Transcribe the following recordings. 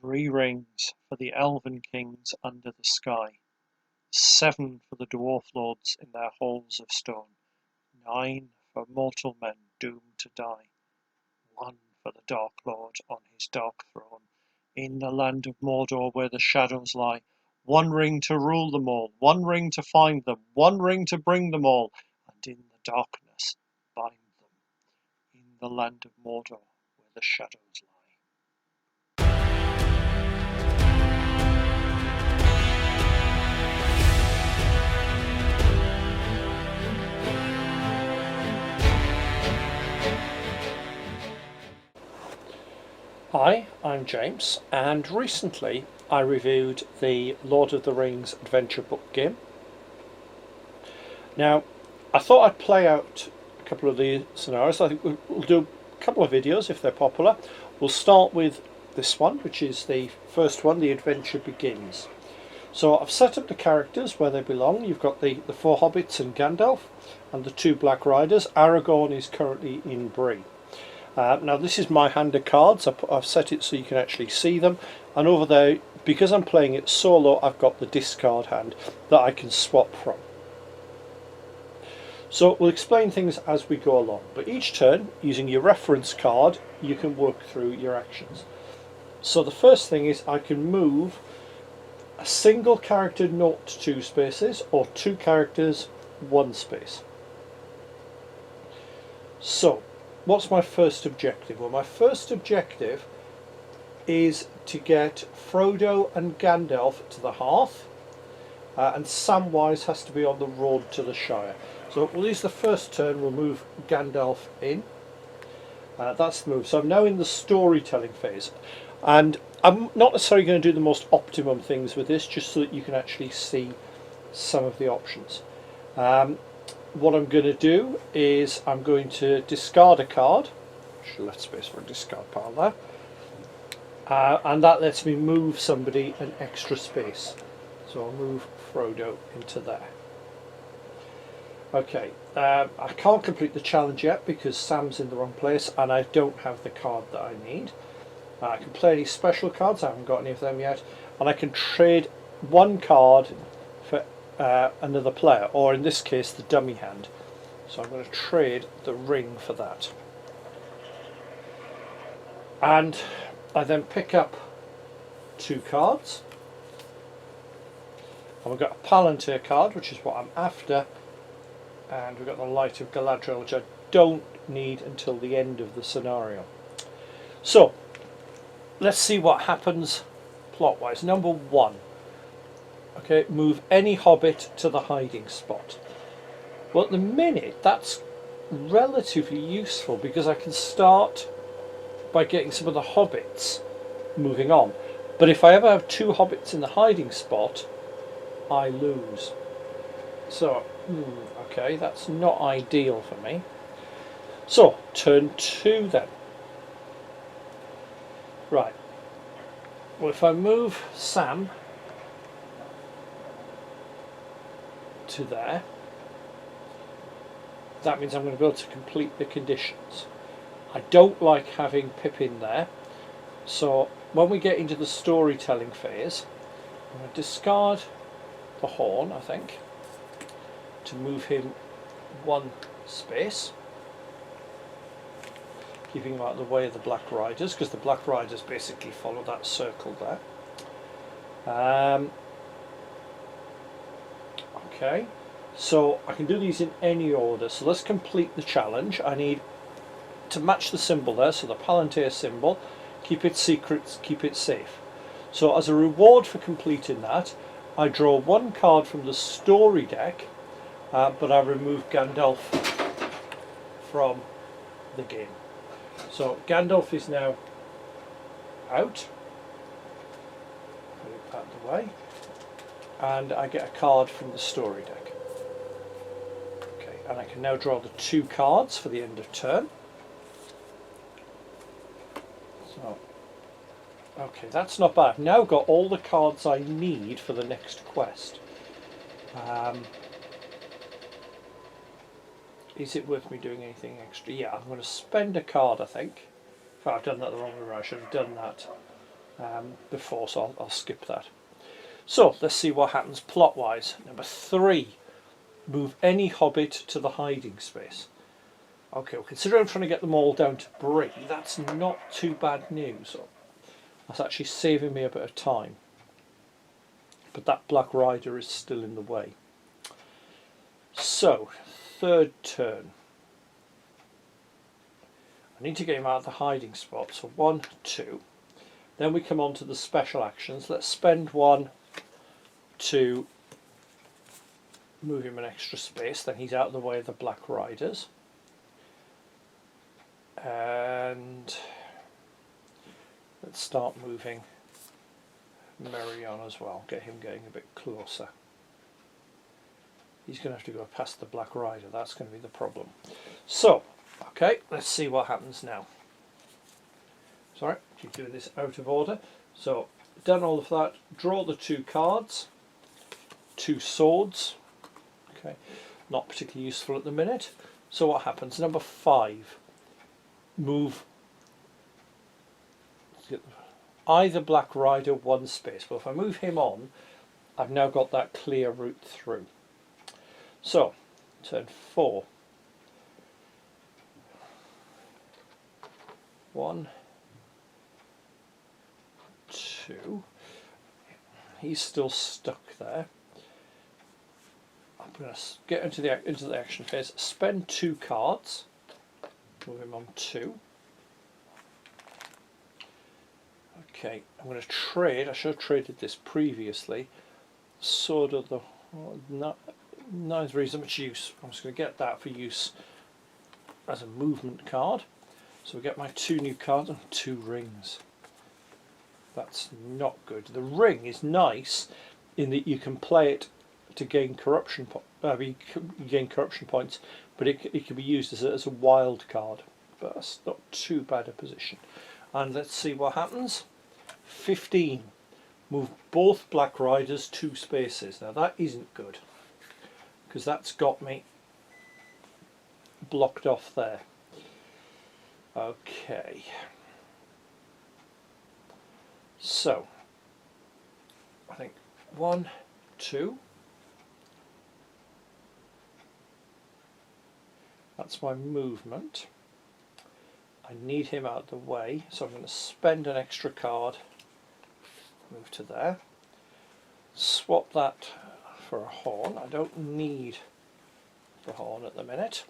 3 rings for the elven kings under the sky, 7 for the dwarf lords in their halls of stone, 9 for mortal men doomed to die, 1 for the Dark Lord on his dark throne, in the land of Mordor where the shadows lie, 1 ring to rule them all, 1 ring to find them, 1 ring to bring them all, and in the darkness bind them, in the land of Mordor where the shadows lie. Hi, I'm James, and recently I reviewed the Lord of the Rings adventure book game. Now, I thought I'd play out a couple of the scenarios. I think we'll do a couple of videos if they're popular. We'll start with this one, which is the first one, The Adventure Begins. So I've set up the characters where they belong. You've got the 4 hobbits and Gandalf, and the 2 Black Riders. Aragorn is currently in Bree. Now this is my hand of cards. I've set it so you can actually see them, and over there, because I'm playing it solo, I've got the discard hand that I can swap from. So we'll explain things as we go along, but each turn, using your reference card, you can work through your actions. So the first thing is I can move a single character 0 to 2 spaces, or 2 characters 1 space. So what's my first objective? Well, my first objective is to get Frodo and Gandalf to the hearth, and Samwise has to be on the road to the Shire. So we'll use the first turn, we'll move Gandalf in. That's the move. So I'm now in the storytelling phase, and I'm not necessarily going to do the most optimum things with this, just so that you can actually see some of the options. What I'm going to do is I'm going to discard a card. Should left space for a discard pile there, and that lets me move somebody an extra space. So I'll move Frodo into there. Okay, I can't complete the challenge yet because Sam's in the wrong place and I don't have the card that I need. I can play any special cards, I haven't got any of them yet, and I can trade 1 card for another player, or in this case the dummy hand. So I'm going to trade the ring for that. And I then pick up 2 cards. And we've got a Palantir card, which is what I'm after, and we've got the Light of Galadriel, which I don't need until the end of the scenario. So let's see what happens plot wise. Number 1. Okay, move any hobbit to the hiding spot. Well, at the minute that's relatively useful because I can start by getting some of the hobbits moving on. But if I ever have 2 hobbits in the hiding spot, I lose. So, okay, that's not ideal for me. So, turn 2 then. Right. Well, if I move Sam to there, that means I'm going to be able to complete the conditions. I don't like having Pippin there, so when we get into the storytelling phase, I'm going to discard the horn, I think, to move him 1 space, keeping him out of the way of the Black Riders, because the Black Riders basically follow that circle there. Okay, so I can do these in any order. So let's complete the challenge. I need to match the symbol there, so the Palantir symbol, keep it secret, keep it safe. So as a reward for completing that, I draw 1 card from the story deck, but I remove Gandalf from the game. So Gandalf is now out, put it out of the way, and I get a card from the story deck. Okay, and I can now draw the 2 cards for the end of turn. So, okay, that's not bad. I've now got all the cards I need for the next quest. Is it worth me doing anything extra? Yeah, I'm going to spend a card, I think. In fact, I've done that the wrong way around. I should have done that before, so I'll skip that. So let's see what happens plot wise. Number 3, move any hobbit to the hiding space. Okay, well, considering I'm trying to get them all down to Bree, that's not too bad news. That's actually saving me a bit of time. But that Black Rider is still in the way. So, 3rd turn. I need to get him out of the hiding spot. So 1, 2. Then we come on to the special actions. Let's spend 1 to move him an extra space. Then he's out of the way of the Black Riders. And let's start moving Merry on as well. Get him getting a bit closer. He's going to have to go past the Black Rider. That's going to be the problem. So, okay, let's see what happens now. Sorry, keep doing this out of order. So, done all of that. Draw the 2 cards. 2 swords. Okay, not particularly useful at the minute. So what happens? Number 5. Move either Black Rider 1 space. Well, if I move him on, I've now got that clear route through. So, turn 4. 1, 2. He's still stuck there. I'm going to get into the action phase. Spend 2 cards. Move him on 2. Okay, I'm going to trade. I should have traded this previously. Sword of the neither is much use. I'm just going to get that for use as a movement card. So we get my 2 new cards and 2 rings. That's not good. The ring is nice in that you can play it to gain corruption points, but it can be used as a wild card. But that's not too bad a position. And let's see what happens. 15. Move both Black Riders 2 spaces. Now that isn't good, because that's got me blocked off there. Okay. So, I think 1, 2. That's my movement. I need him out of the way, so I'm going to spend an extra card. Move to there. Swap that for a horn. I don't need the horn at the minute,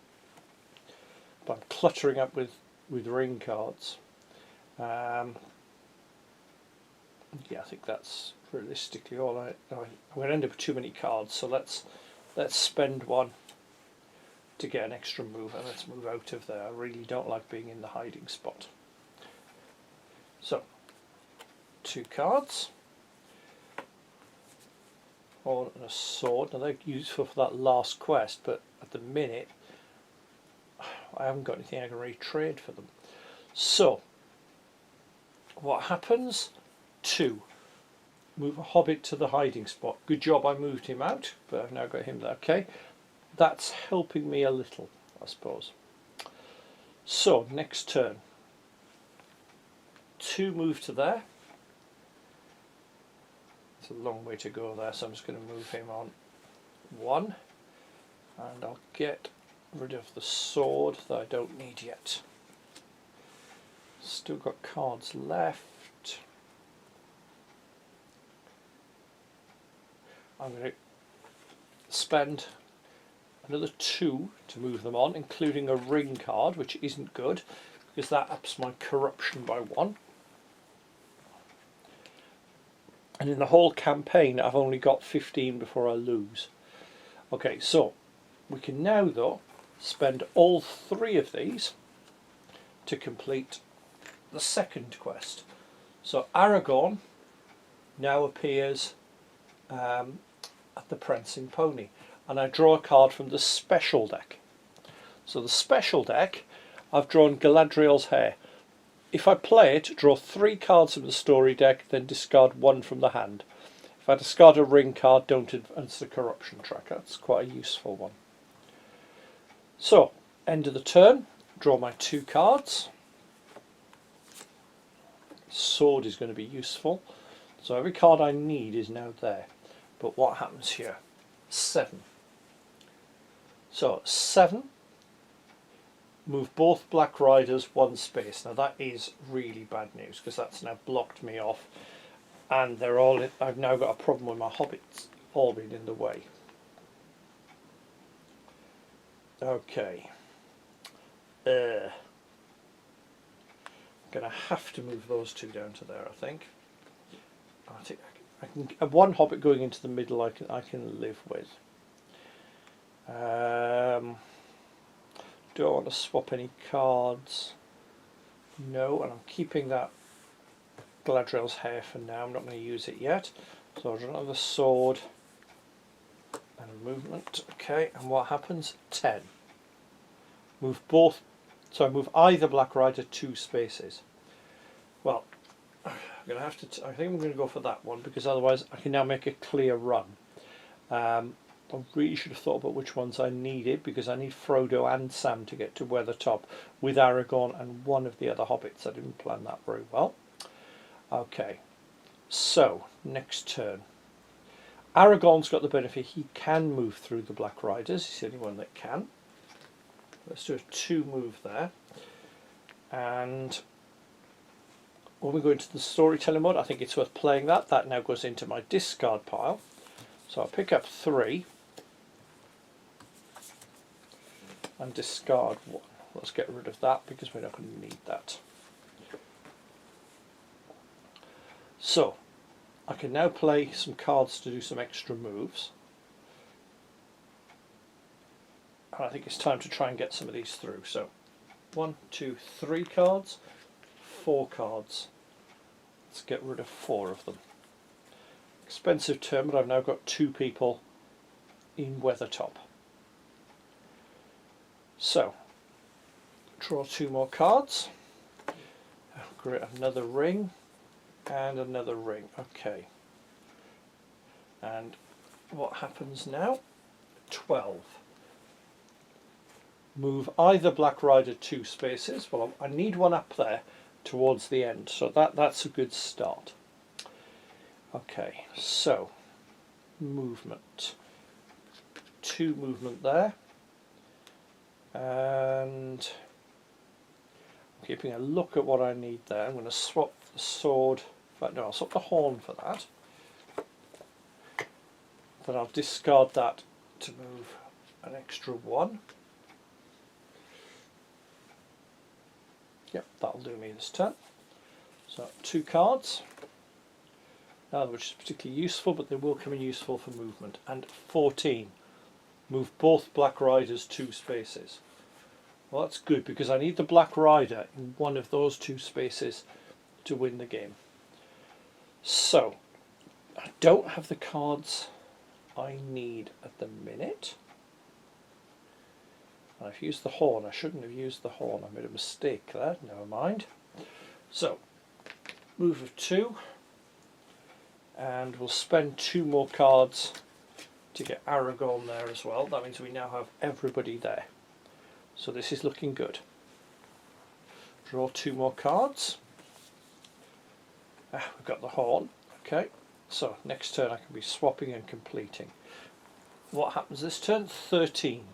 but I'm cluttering up with ring cards. Yeah, I think that's realistically all I'm going to end up with too many cards, so let's spend 1 to get an extra move, and let's move out of there. I really don't like being in the hiding spot. So, 2 cards. Horn and a sword. Now they're useful for that last quest, but at the minute I haven't got anything I can really trade for them. So, what happens? 2. Move a hobbit to the hiding spot. Good job I moved him out, but I've now got him there. Okay, that's helping me a little, I suppose. So, next turn. 2 move to there. It's a long way to go there, so I'm just going to move him on 1. And I'll get rid of the sword that I don't need yet. Still got cards left. I'm going to spend another 2 to move them on, including a ring card, which isn't good because that ups my corruption by 1. And in the whole campaign I've only got 15 before I lose. Okay, so we can now though spend all 3 of these to complete the 2nd quest. So Aragorn now appears at the Prancing Pony, and I draw a card from the special deck. So the special deck, I've drawn Galadriel's hair. If I play it, draw 3 cards from the story deck, then discard 1 from the hand. If I discard a ring card, don't advance the corruption tracker. That's quite a useful one. So, end of the turn, draw my 2 cards. Sword is going to be useful. So every card I need is now there. But what happens here? 7. So 7. Move both Black Riders 1 space. Now that is really bad news because that's now blocked me off, and they're all. I've now got a problem with my hobbits all being in the way. Okay. I'm gonna have to move those 2 down to there. I think I can. One hobbit going into the middle. I can live with. Do I want to swap any cards? No, and I'm keeping that Galadriel's hair for now. I'm not going to use it yet. So I'll do another sword and a movement. Okay, and what happens? 10. Move both. So I move either Black Rider 2 spaces. Well, I'm going to have to. I think I'm going to go for that one because otherwise I can now make a clear run. I really should have thought about which ones I needed because I need Frodo and Sam to get to Weathertop with Aragorn and one of the other hobbits. I didn't plan that very well. Okay, so next turn. Aragorn's got the benefit he can move through the Black Riders. He's the only one that can. Let's do a 2 move there. And when we go into the storytelling mode, I think it's worth playing that. That now goes into my discard pile. So I'll pick up 3. And discard 1. Let's get rid of that because we're not going to need that. So I can now play some cards to do some extra moves. And I think it's time to try and get some of these through. So 1, 2, 3 cards, 4 cards. Let's get rid of 4 of them. Expensive turn, but I've now got 2 people in Weathertop. So, draw 2 more cards. Great, another ring and another ring. Okay. And what happens now? 12. Move either Black Rider 2 spaces. Well, I need one up there towards the end, so that's a good start. Okay, so movement. 2 movement there. And I'm keeping a look at what I need there. I'm going to swap the sword. In fact, no, I'll swap the horn for that. Then I'll discard that to move an extra 1. Yep, that'll do me this turn. So 2 cards. Now, which is particularly useful, but they will come in useful for movement. And 14. Move both Black Riders 2 spaces. Well, that's good because I need the Black Rider in one of those 2 spaces to win the game. So, I don't have the cards I need at the minute. I've used the horn. I shouldn't have used the horn. I made a mistake there. Never mind. So, move of 2. And we'll spend 2 more cards to get Aragorn there as well. That means we now have everybody there. So this is looking good. Draw 2 more cards. We've got the horn. Okay. So next turn I can be swapping and completing. What happens this turn? 13.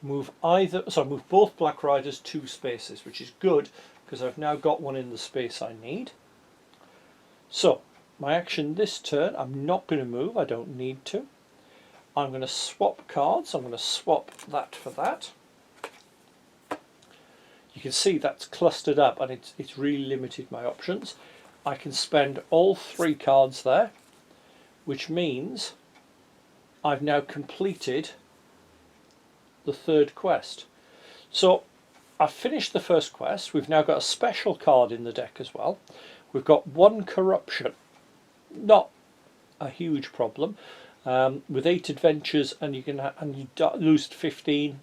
Move both Black Riders 2 spaces, which is good because I've now got one in the space I need. So my action this turn, I'm not going to move, I don't need to. I'm going to swap cards, I'm going to swap that for that. You can see that's clustered up and it's really limited my options. I can spend all 3 cards there, which means I've now completed the 3rd quest. So I've finished the 1st quest, we've now got a special card in the deck as well. We've got 1 corruption. Not a huge problem. With 8 adventures and you lose 15,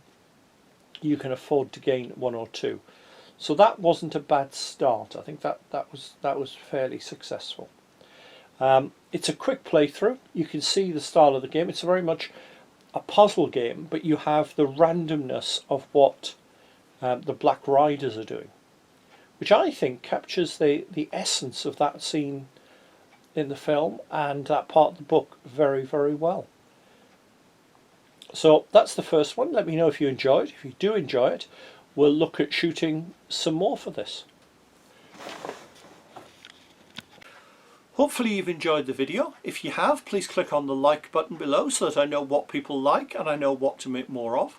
you can afford to gain 1 or 2. So that wasn't a bad start. I think that was fairly successful. It's a quick playthrough. You can see the style of the game. It's very much a puzzle game, but you have the randomness of what the Black Riders are doing, which I think captures the essence of that scene in the film and that part of the book very, very well. So that's the first one. Let me know if you enjoy it. If you do enjoy it, we'll look at shooting some more for this. Hopefully you've enjoyed the video. If you have, please click on the like button below so that I know what people like and I know what to make more of.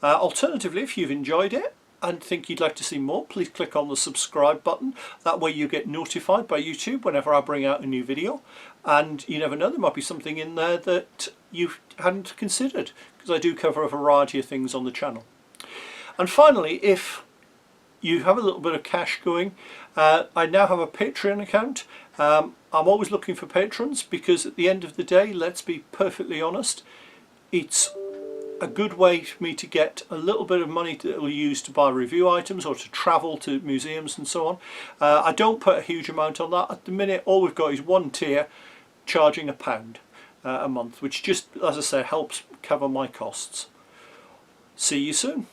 Alternatively, if you've enjoyed it and think you'd like to see more, please click on the subscribe button. That way you get notified by YouTube whenever I bring out a new video. And you never know, there might be something in there that you hadn't considered, because I do cover a variety of things on the channel. And finally, if you have a little bit of cash going, I now have a Patreon account. I'm always looking for patrons, because at the end of the day, let's be perfectly honest, it's a good way for me to get a little bit of money that will use to buy review items or to travel to museums and so on. I don't put a huge amount on that. At the minute, all we've got is one tier charging £1 a month, which just, as I say, helps cover my costs. See you soon.